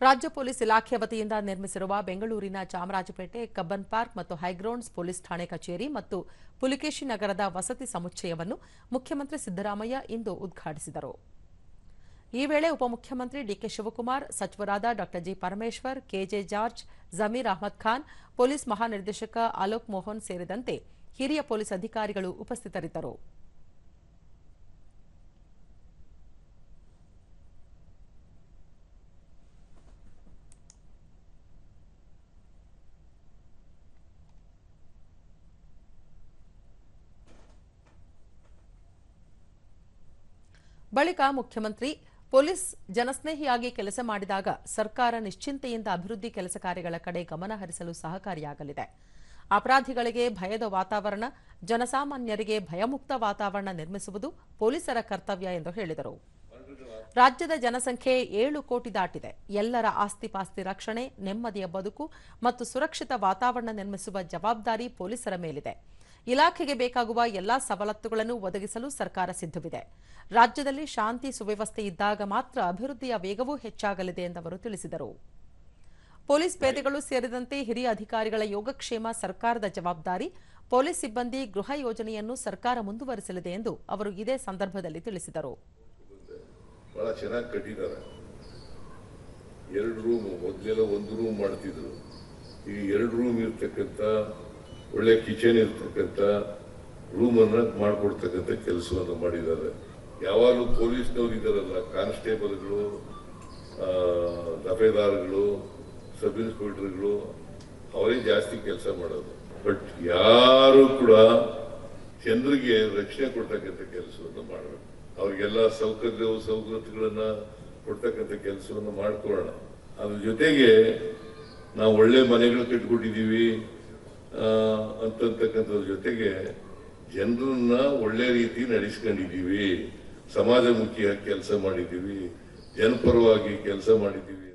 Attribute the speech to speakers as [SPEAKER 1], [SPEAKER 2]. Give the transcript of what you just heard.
[SPEAKER 1] ರಾಜ್ಯ ಪೊಲೀಸ್ ಇಲಾಖೆ ವತಿಯಿಂದ ನಿರ್ಮಿಸಿರುವ ಬೆಂಗಳೂರಿನ ಚಾಮರಾಜಪೇಟೆ ಕಬ್ಬನ್ ಪಾರ್ಕ್ ಮತ್ತು ಹೈಗ್ರೌಂಡ್ಸ್ ಪೊಲೀಸ್ ಠಾಣೆ ಕಚೇರಿ ಮತ್ತು ಪುಲಿಕೇಶಿ ನಗರದ ವಸತಿ ಸಮುಚ್ಚಯವನ್ನು ಮುಖ್ಯಮಂತ್ರಿ ಸಿದ್ದರಾಮಯ್ಯ ಇಂದು ಉದ್ಘಾಟಿಸಿದರು. ಈ ವೇಳೆ ಉಪಮುಖ್ಯಮಂತ್ರಿ ಡಿಕೆ ಶಿವಕುಮಾರ್, ಸಚಿವರಾದ ಡಾ ಜಿ ಪರಮೇಶ್ವರ್, ಕೆಜೆ ಜಾರ್ಜ್, ಜಮೀರ್ ಅಹಮದ್ ಖಾನ್, ಪೊಲೀಸ್ ಮಹಾನಿರ್ದೇಶಕ ಅಲೋಕ್ ಮೋಹನ್ ಸೇರಿದಂತೆ ಹಿರಿಯ ಪೊಲೀಸ್ ಅಧಿಕಾರಿಗಳು ಉಪಸ್ಥಿತರಿದ್ದರು. ಬಳಿಕ ಮುಖ್ಯಮಂತ್ರಿ ಪೊಲೀಸ್ ಜನಸ್ನೇಹಿಯಾಗಿ ಕೆಲಸ ಮಾಡಿದಾಗ ಸರ್ಕಾರ ನಿಶ್ಚಿಂತೆಯಿಂದ ಅಭಿವೃದ್ಧಿ ಕೆಲಸ ಕಾರ್ಯಗಳ ಕಡೆ ಗಮನ ಹರಿಸಲು ಸಹಕಾರಿಯಾಗಲಿದೆ. ಅಪರಾಧಿಗಳಿಗೆ ಭಯದ ವಾತಾವರಣ, ಜನಸಾಮಾನ್ಯರಿಗೆ ಭಯಮುಕ್ತ ವಾತಾವರಣ ನಿರ್ಮಿಸುವುದು ಪೊಲೀಸರ ಕರ್ತವ್ಯ ಎಂದು ಹೇಳಿದರು. ರಾಜ್ಯದ ಜನಸಂಖ್ಯೆ 7 ಕೋಟಿ ದಾಟಿದೆ. ಎಲ್ಲರ ಆಸ್ತಿಪಾಸ್ತಿ ರಕ್ಷಣೆ, ನೆಮ್ಮದಿಯ ಬದುಕು ಮತ್ತು ಸುರಕ್ಷಿತ ವಾತಾವರಣ ನಿರ್ಮಿಸುವ ಜವಾಬ್ದಾರಿ ಪೊಲೀಸರ ಮೇಲಿದೆ. ಇಲಾಖೆಗೆ ಬೇಕಾಗುವ ಎಲ್ಲಾ ಸವಲತ್ತುಗಳನ್ನು ಒದಗಿಸಲು ಸರ್ಕಾರ ಸಿದ್ಧವಿದೆ. ರಾಜ್ಯದಲ್ಲಿ ಶಾಂತಿ ಸುವ್ಯವಸ್ಥೆ ಇದ್ದಾಗ ಮಾತ್ರ ಅಭಿವೃದ್ಧಿಯ ವೇಗವೂ ಹೆಚ್ಚಾಗಲಿದೆ ಎಂದು ಅವರು ತಿಳಿಸಿದರು. ಪೊಲೀಸ್ ಪೇದೆಗಳು ಸೇರಿದಂತೆ ಹಿರಿಯ ಅಧಿಕಾರಿಗಳ ಯೋಗಕ್ಷೇಮ ಸರ್ಕಾರದ ಜವಾಬ್ದಾರಿ. ಪೊಲೀಸ್ ಸಿಬ್ಬಂದಿ ಗೃಹ ಯೋಜನೆಯನ್ನು ಸರ್ಕಾರ ಮುಂದುವರಿಸಲಿದೆ ಎಂದು ಅವರು ಇದೇ ಸಂದರ್ಭದಲ್ಲಿ ತಿಳಿಸಿದರು.
[SPEAKER 2] ಬಹಳ ಚೆನ್ನಾಗಿ ಕಟ್ಟಿದ್ದಾರೆ. 2 ರೂಮ್, ಮೊದಲೆಲ್ಲ 1 ರೂಮ್ ಮಾಡ್ತಿದ್ರು. ಈ 2 ರೂಮ್ ಇರ್ತಕ್ಕಂಥ ಒಳ್ಳೆ ಕಿಚನ್ ಇರ್ತಕ್ಕಂಥ ರೂಮ್ ಅನ್ನ ಮಾಡಿಕೊಡ್ತಕ್ಕಂಥ ಕೆಲಸವನ್ನು ಮಾಡಿದ್ದಾರೆ. ಯಾವಾಗಲೂ ಪೊಲೀಸ್ನವ್ರು ಇದ್ದಾರಲ್ಲ, ಕಾನ್ಸ್ಟೇಬಲ್ಗಳು, ದಫೇದಾರ್ಗಳು, ಸಬ್ ಇನ್ಸ್ಪೆಕ್ಟರ್ಗಳು, ಅವರೇ ಜಾಸ್ತಿ ಕೆಲಸ ಮಾಡೋದು. ಬಟ್ ಯಾರು ಕೂಡ ಜನರಿಗೆ ರಕ್ಷಣೆ ಕೊಡ್ತಕ್ಕಂಥ ಕೆಲಸವನ್ನು ಮಾಡಬೇಕು. ಅವ್ರಿಗೆಲ್ಲ ಸವಲತ್ತುಗಳನ್ನ ಕೊಡ್ತಕ್ಕಂಥ ಕೆಲಸವನ್ನು ಮಾಡ್ಕೊಳ್ಳೋಣ. ಅದ್ರ ಜೊತೆಗೆ ನಾವು ಒಳ್ಳೆ ಮನೆಗಳು ಕಟ್ಕೊಟ್ಟಿದ್ದೀವಿ ಅಂತಕ್ಕಂಥದ್ರ ಜೊತೆಗೆ ಜನರನ್ನ ಒಳ್ಳೆ ರೀತಿ ನಡೆಸ್ಕೊಂಡಿದ್ದೀವಿ, ಸಮಾಜಮುಖಿಯಾಗಿ ಕೆಲಸ ಮಾಡಿದ್ದೀವಿ, ಜನಪರವಾಗಿ ಕೆಲಸ ಮಾಡಿದ್ದೀವಿ.